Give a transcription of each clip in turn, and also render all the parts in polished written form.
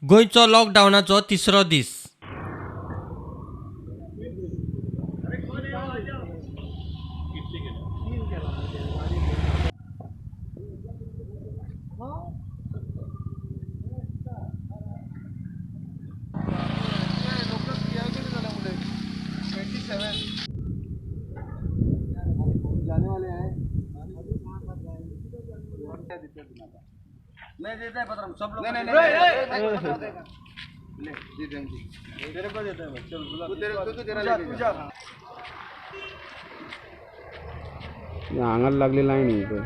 गोंयचो लॉकडावनाचो तिसरो दीस. जाने वाले हैं मैं देता है पत्र सब लोग नहीं ले दे देंगे तेरे को देता है चल बुला तू तेरा लेके जा अंगाला लागलेला आहे नाही इथं.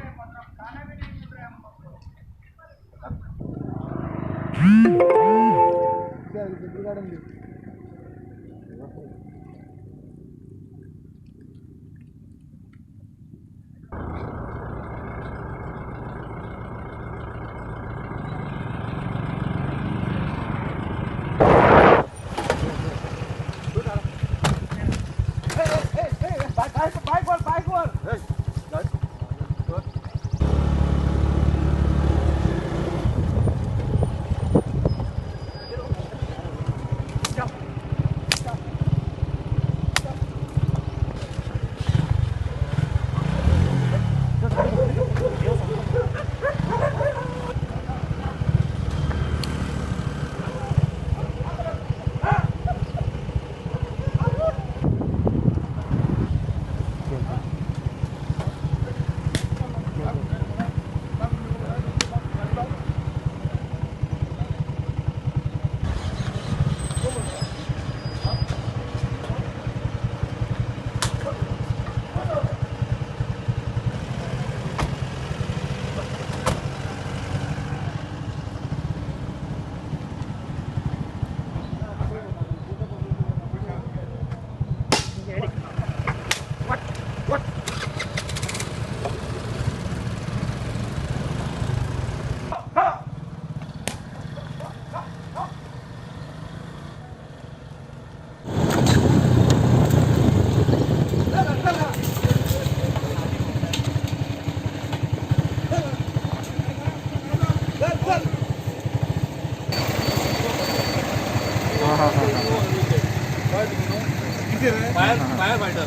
फायर फाइटर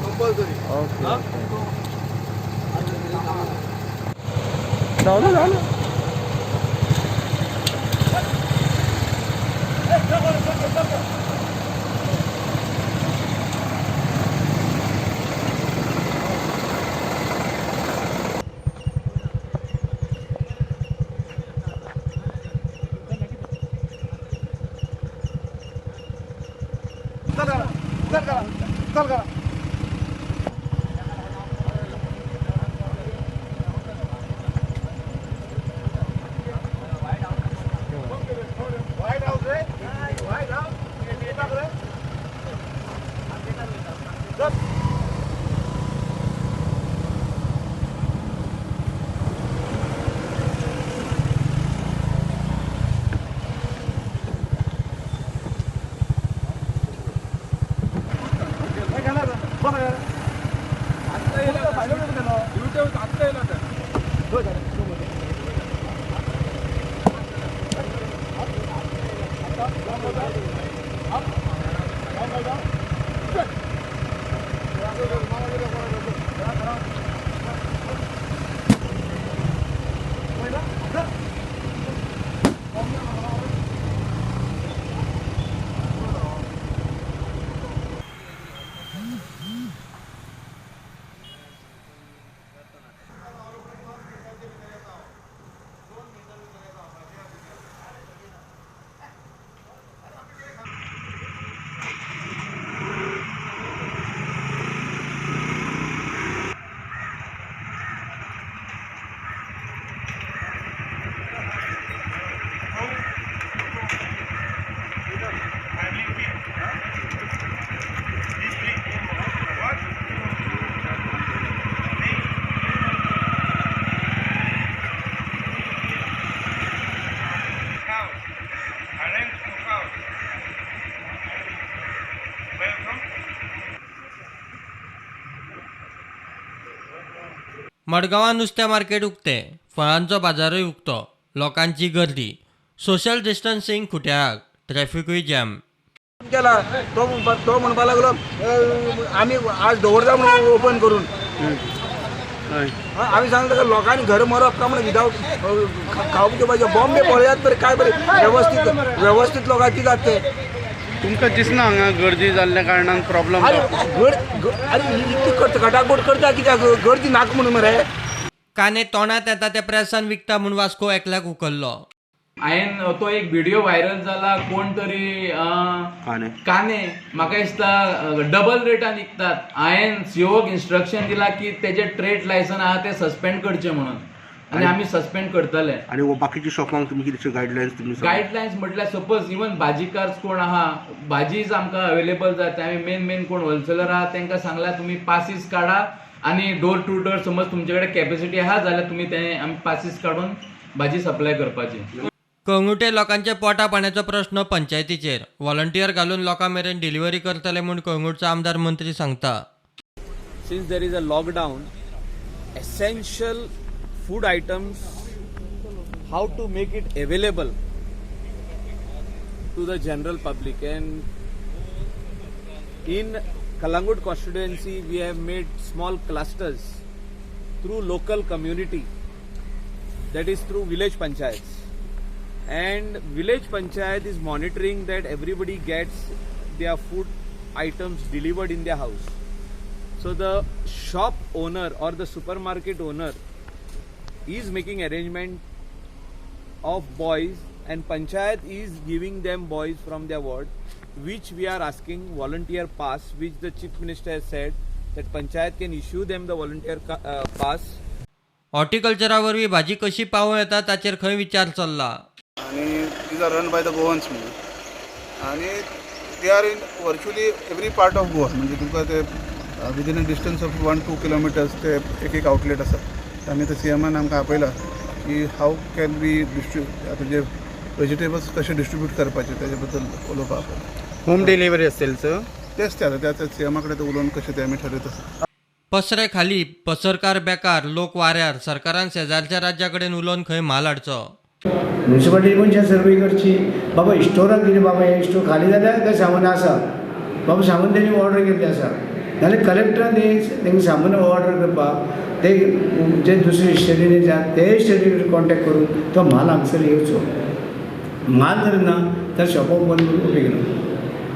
कंपल्सरी झालं चल करा व्हाइट हाउस रे व्हाइट हाउस ये टाक रे मडगांवां नुस्तें मार्केट उक्तें, फळांचो बाजारूय उक्तो. लोकांची गर्दी, सोशल डिस्टन्सिंग खुट्याक, ट्रॅफिकूय जॅम. केला तो म्हणपा लागलो आम्ही आज दवरता म्हणून ओपन करून. आम्ही सांगतो का लोकांनी घर मरप का म्हणून विदाऊट खावचे पाहिजे. बॉम्बे पळयात बरे काय बरे व्यवस्थित लोकांची जाते. तुमकां दिसना हांगा गर्दी जाल्ल्या कारणान प्रॉब्लेम अरे इतकी खटाखट करता कित्याक गर्दी नाक म्हणून मरे. काने तोंडात येता त्या प्रेसान विकता म्हूण वास्को एकल्याक उखल्लो. हांवें तो एक व्हिडिओ व्हायरल जाला कोण तरी काने म्हाका दिसता डबल रेटान विकतात. हांवें सीओक इन्स्ट्रक्शन दिला की तेजे ट्रेड लायसन आहा ते सस्पेंड करचे म्हणून आनी आमी सस्पेंड करतले. आणि बाकीच्या शॉपांक तुमी कितें गायडलायन्स तुमी गायडलायन्स म्हटल्यार सपोज इवन भाजीकार्स कोण आहा भाजीच आमकां अवेलेबल जाता आमी मेन कोण होलसेलर आहा तांकां सांगला तुमी पासीस काडा आनी डोर टू डोर समज तुमचे कडेन कॅपॅसिटी आहा जाल्यार तुमी ते आमी पासीस काडून भाजी सप्लाय करपाची. कंगुटे लोकांचे पोटा पाण्याचो प्रश्न पंचायतीचेर. व्हॉलंटियर घालून लोकां मेरेन डिलिव्हरी करतले म्हूण कंगुटचो आमदार मंत्री सांगता. Since there is a lockdown, essential food items, how to make it available to the general public. And in Kalangut constituency, we have made small clusters through local community, that is through village panchayats. And village panchayat is monitoring that everybody gets their food items delivered in their house. So the shop owner or the supermarket owner is making arrangement of boys, and panchayat is giving them boys from their ward, which we are asking volunteer pass, which the chief minister has said that panchayat can issue them the volunteer pass. हॉर्टिकल्चरा वरवीं भाजी कशी पावों येता ताचेर खंय विचार चल्ला. आणि these are run by the Goans म्हणून. आणि they are in virtually every part of Goa. म्हणजे तुमकां ते within a distance of 1-2 kilometres ते एक आउटलेट आसा. आमी ते सीएमान आमकां आपयला की हाव कॅन बी आतां जे व्हेजिटेबल्स कशे डिस्ट्रीब्यूट करपाचे तेजे बद्दल उलोवपाक. होम डिलिव्हरी असेल सर. तेच ते आतां त्या सीएमा कडेन ते उलोवन कशें ते आमी ठरयत आसा. पसरे खाली पसरकार बेकार लोक वाऱ्यार. सरकारान शेजारच्या राज्या कडेन उलोवन खंय म्हाल हाडचो. म्युन्सिपालिटी मनशां सर्वे करची. बाबा स्टोराक कितें बाबा हे स्टोर खाली जाल्यार काय सामान आसा बाबा सामान तेणी ऑर्डर केल्लें आसा नाल्यार कलेक्टरान तेंकां सामान ऑर्डर करपाक ते जे दुसरे स्टेटीन आसा ते स्टेटीन कॉन्टेक्ट करून तो म्हाल हांगसर येवचो. म्हाल जर ना तर शॉपां बंद करून उपेग ना.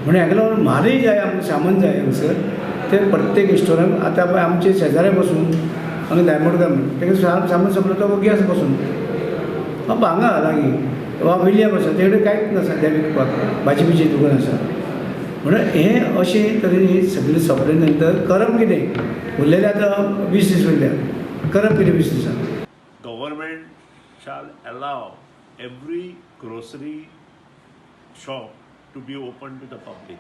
म्हणून हेका लागून म्हालय जाय आमकां सामान जाय हांगसर ते प्रत्येक स्टोराक. आतां पळय आमचे शेजाऱ्या बसून हांगा दायमोडकार म्हणून तेका सामान सप्लाय तो गॅस बसून बाबा हांगा लागीं वा विलियम आसा ते कडेन कांयच ना सद्या विकपाक भाजी बिजी दुकान आसा. म्हणून हें अशें तरेन ही सगळी सप्लाय नंतर करप कितें उरलेले आतां 20 दीस उरल्या करप कितें 20 दिसान. Government shall allow every grocery shop to be open to the public.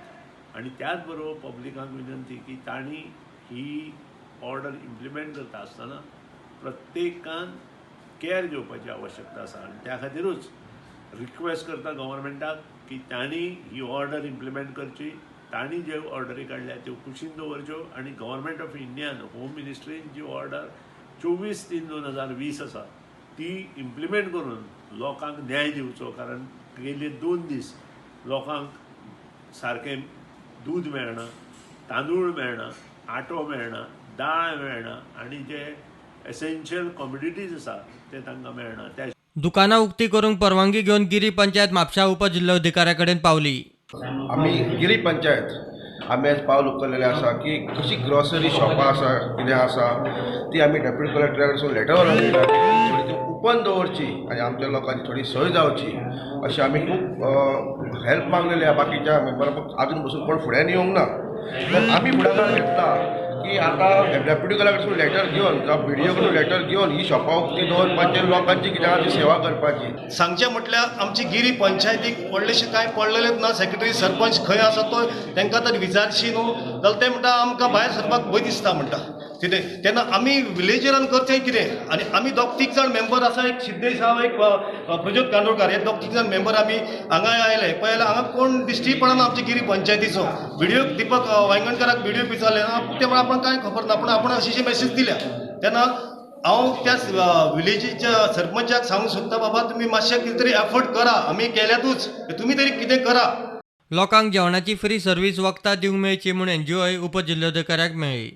आणि त्याच बरोबर पब्लिकांक विनंती की तांणी ही ऑर्डर इम्प्लिमेंट करता आसतना प्रत्येकान केअर घेवपाची आवश्यकता आसा. आनी त्या खातीरूच रिक्वेस्ट करता गव्हर्मेंटाक की तांणी ही ऑर्डर इम्प्लिमेंट करची. तांणी ज्यो ऑर्डरी काडल्या त्यो कुशीन दवरच्यो आनी गव्हर्मेंट ऑफ इंडियान होम मिनिस्ट्रीन जी ऑर्डर 24/3/2020 आसा ती इम्प्लिमेंट करून लोकांक न्याय दिवचो. कारण गेले 2 दीस लोकांक सारकें दूध मेळना, तांदूळ मेळना, आटो मेळना, दाळ मेळना आनी जे एसेन्शियल कॉमोडिटीज आसा ते तांकां मेळना. त्या दुकानां उक्ती करूंक परवानगी घेवन गिरी पंचायत म्हापशा उपजिल्लोधिकाऱ्या कडेन पावली. आमी गिरी पंचायत आमी आज पावल उखल्लेले आसा की कशी ग्रॉसरी शॉपां आसा कितें आसा ती आमी डेप्युटी कलेक्टराकडसून लेटर व्हरून थोडी ती ओपन दवरची आनी आमच्या लोकांची थोडी सोय जावची अशें आमी खूब हेल्प मागलेली आहा बाकीच्या मेंबरांक. आजून पसून कोण फुड्यान येवंक ना. पण आमी फुडाकार घेतला की आतां डेप्युटी कलेक्टराकडसून लेटर घेवन जावं BDO कडसून लेटर घेवन ही शॉपां उक्ती दवरपाची लोकांची कितें आहा ती सेवा करपाची. सांगचें म्हटल्यार आमची गिरी पंचायतीक व्हडलेशें कांय पडलेलेंच ना. सेक्रेटरी सरपंच खंय आसा तो तांकां तर विचारची न्हू जाल्यार ते म्हणटा आमकां भायर सरपाक भंय दिसता म्हणटा. कितें तेन्ना आमी विलेजरान करचें कितें. आनी आमी 2-3 जाण मेंबर आसा. एक सिद्धेश आहा एक प्रज्योत कांदोळकार हे 2-3 जाण मेंबर आमी हांगा आयले पळयल्यार हांगा कोण दिश्टी पडना आमची गिरी पंचायतीचो. व्हिडिओ दीपक वांयगणकाराक व्हिडिओ विचारले ते म्हणून आपण कांय खबर ना. पूण आपण अशी मेसेज दिल्या तेन्ना हांव त्या विलेजीच्या सरपंचाक सांगूंक सोदता बाबा तुमी मातशें कितें तरी एफर्ट करा, आमी केल्यातूच तुमी तरी कितें करा. लोकांक जेवणाची फ्री सर्व्हिस वखदां दिवंक मेळची म्हूण एनजीओय उपजिल्लोधिकाऱ्याक मेळ्ळी.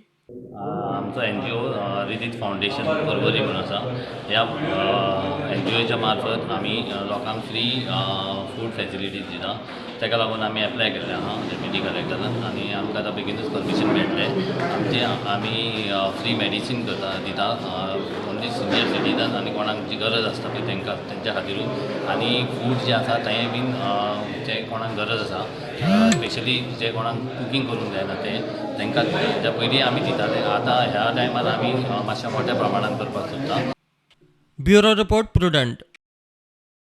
आमचो एनजीओ रिलीज फाउंडेशन परवरी म्हणून आसा. ह्या एनजीओच्या मार्फत आमी लोकांक फ्री फूड फॅसिलिटीज दिता. ताका लागून आमी एप्लाय केल्ले आहा डेप्युटी कलेक्टरान आनी आमकां आतां बेगीनूच परमिशन मेळटलें. आमी फ्री मेडिसीन दिता ओन्ली सिनियर सिटीजन आनी कोणाक जी गरज आसता पळय तांकां तेंच्या खातीरूच. आनी फूड जें आसा तें बीन जे कोणाक गरज आसा स्पेशली जे कोणाक कुकींग करूंक जायना तांकां त्या पयलीं आमी दिताले. आतां ह्या टायमार आमी मातशें मोठ्या प्रमाणांत करपाक सोदता. Bureau report prudent.